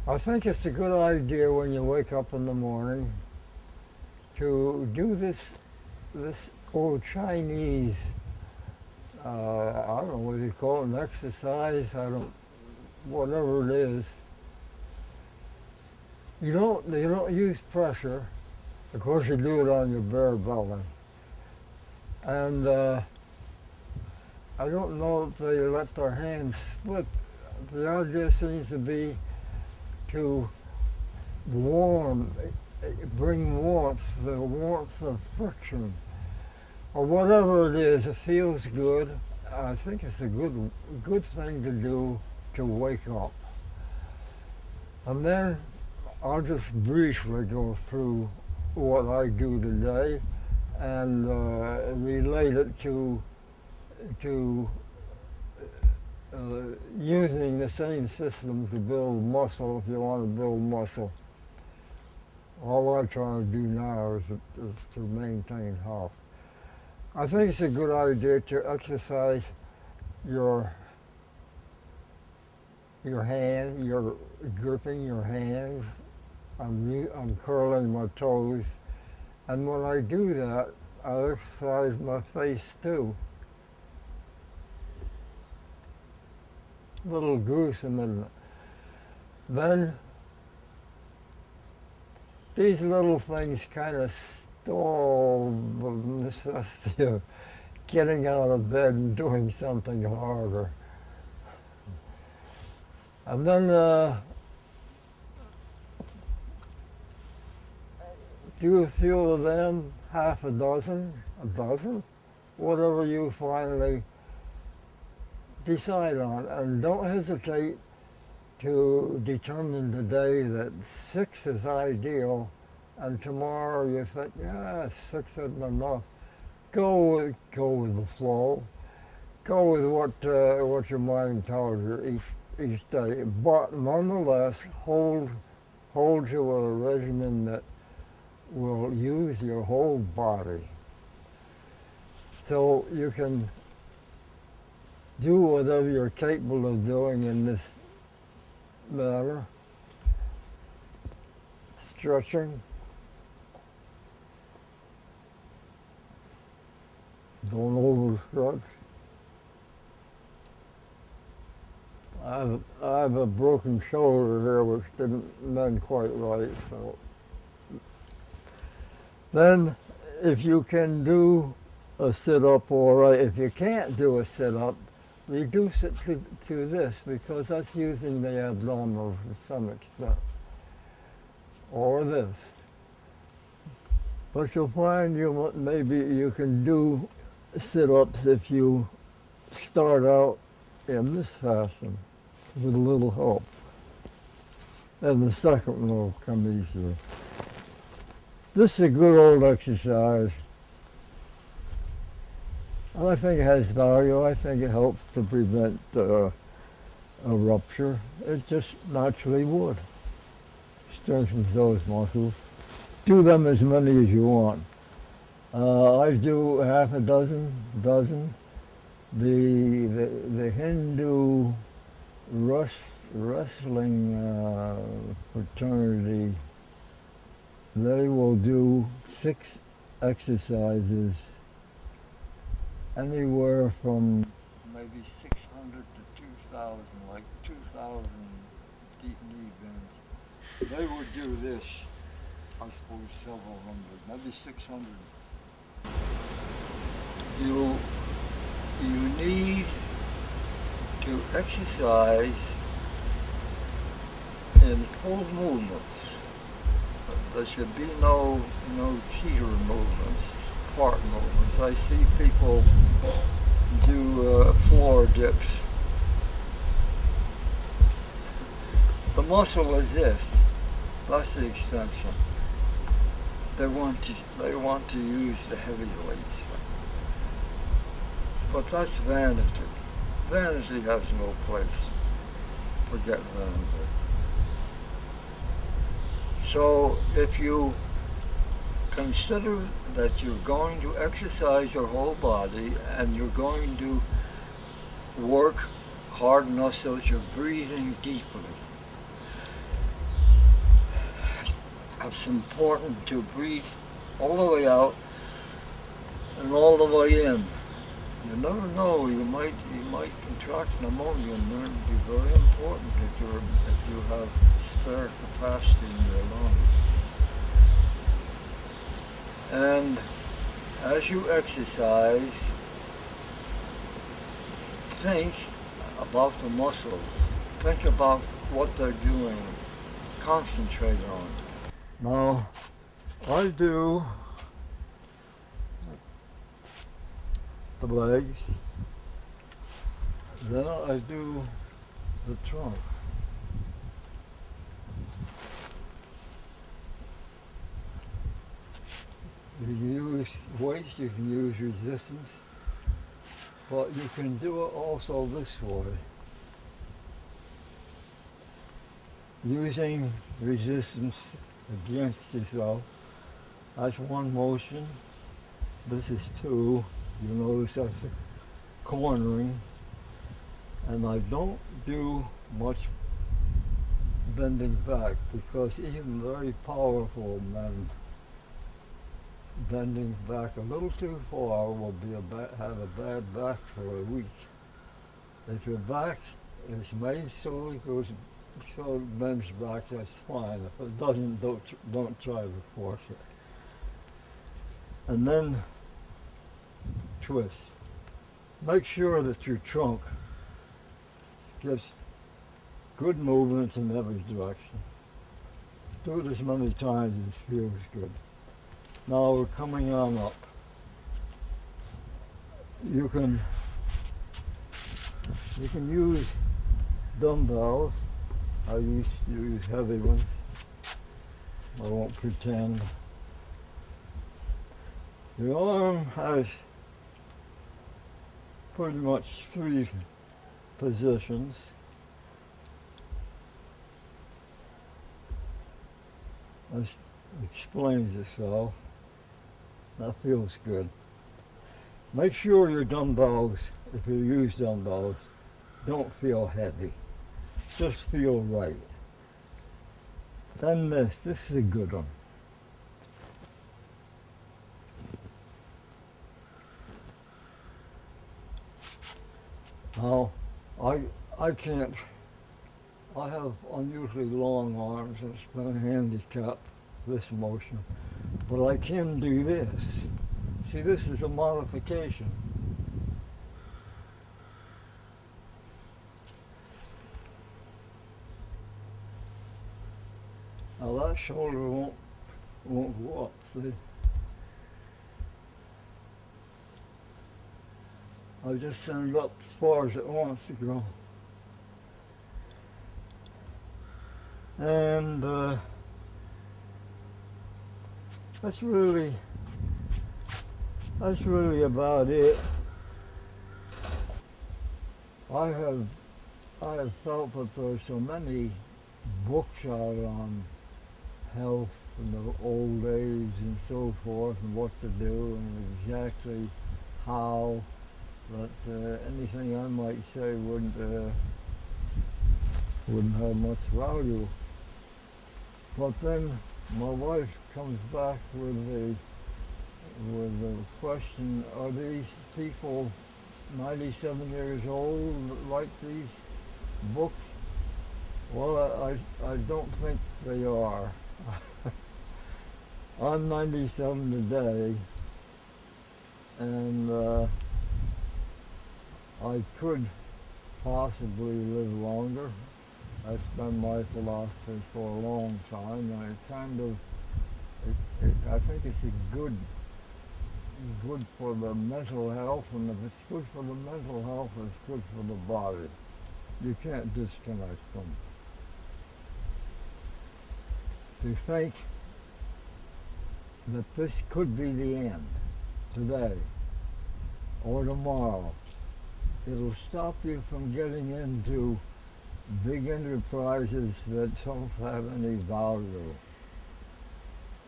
I think it's a good idea when you wake up in the morning to do this old Chinese, I don't know what you call it, an exercise, I don't, whatever it is. You don't use pressure. Of course, you do it on your bare belly. And I don't know if they let their hands slip. The idea seems to be to warm, bring warmth, the warmth of friction, or whatever it is. It feels good. I think it's a good thing to do to wake up. And then I'll just briefly go through what I do today and relate it to using the same system to build muscle if you want to build muscle. All I'm trying to do now is to maintain health. I think it's a good idea to exercise your hand, your gripping your hands. I'm curling my toes, and when I do that, I exercise my face too. A little gruesome, isn't it? Then these little things kind of stall the necessity of getting out of bed and doing something harder. And then do a few of them, half a dozen, whatever you finally decide on. And don't hesitate to determine today that 6 is ideal, and tomorrow you think, yeah, 6 isn't enough. Go with the flow. Go with what your mind tells you each day. But nonetheless, hold to a regimen that will use your whole body. So you can do whatever you're capable of doing in this manner. Stretching. Don't overstretch. I have a broken shoulder here which didn't mend quite right, so. Then if you can do a sit-up, all right. If you can't do a sit-up, reduce it to this, because that's using the abdominals to some extent. Or this. But you'll find maybe you can do sit-ups if you start out in this fashion with a little help. And the second one will come easier. This is a good old exercise. And I think it has value. I think it helps to prevent a rupture. It just naturally would. Strengthens those muscles. Do them as many as you want. I do half a dozen. The Hindu wrestling fraternity, they will do 6 exercises, anywhere from maybe 600 to 2,000, like 2,000 deep knee bends. They would do this, I suppose, several hundred, maybe 600. You need to exercise in full movements. There should be no cheater movements, part movements. I see people do floor dips. The muscle is this. That's the extension. They want to use the heavy weights. But that's vanity. Vanity has no place. Forget vanity. So if you consider that you're going to exercise your whole body and you're going to work hard enough so that you're breathing deeply, it's important to breathe all the way out and all the way in. You never know, you might contract pneumonia, and then it'd be very important if you have spare capacity in your lungs. And as you exercise, think about the muscles. Think about what they're doing. Concentrate on it. Now, I do the legs, then I do the trunk. You can use weights, you can use resistance, but you can do it also this way. Using resistance against yourself. That's one motion. This is two. You notice that's a cornering. And I don't do much bending back, because even very powerful men bending back a little too far will have a bad back for a week. If your back is made so it bends back, that's fine. If it doesn't, don't try to force it. And then twist. Make sure that your trunk gets good movements in every direction. Do it as many times as it feels good. Now we're coming on up. You can use dumbbells. I used to use heavy ones. I won't pretend. The arm has pretty much 3 positions. This explains itself. That feels good. Make sure your dumbbells, if you use dumbbells, don't feel heavy. Just feel right. Then this is a good one. Now, I can't, I have unusually long arms. It's been a handicap, this motion. But I can do this. See, this is a modification. Now that shoulder won't go up, see? I just send it up as far as it wants to go. And that's really about it. I have felt that there's so many books out on health and the old age and so forth, and what to do and exactly how, that anything I might say wouldn't have much value. But then my wife comes back with the question, are these people 97 years old that like these books? Well, I don't think they are. I'm 97 today, and I could possibly live longer. That's been my philosophy for a long time, and it kind of, I think it's good for the mental health, and if it's good for the mental health, it's good for the body. You can't disconnect them. To think that this could be the end, today or tomorrow, it'll stop you from getting into big enterprises that don't have any value.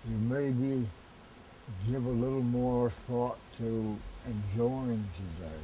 You maybe give a little more thought to enjoying today.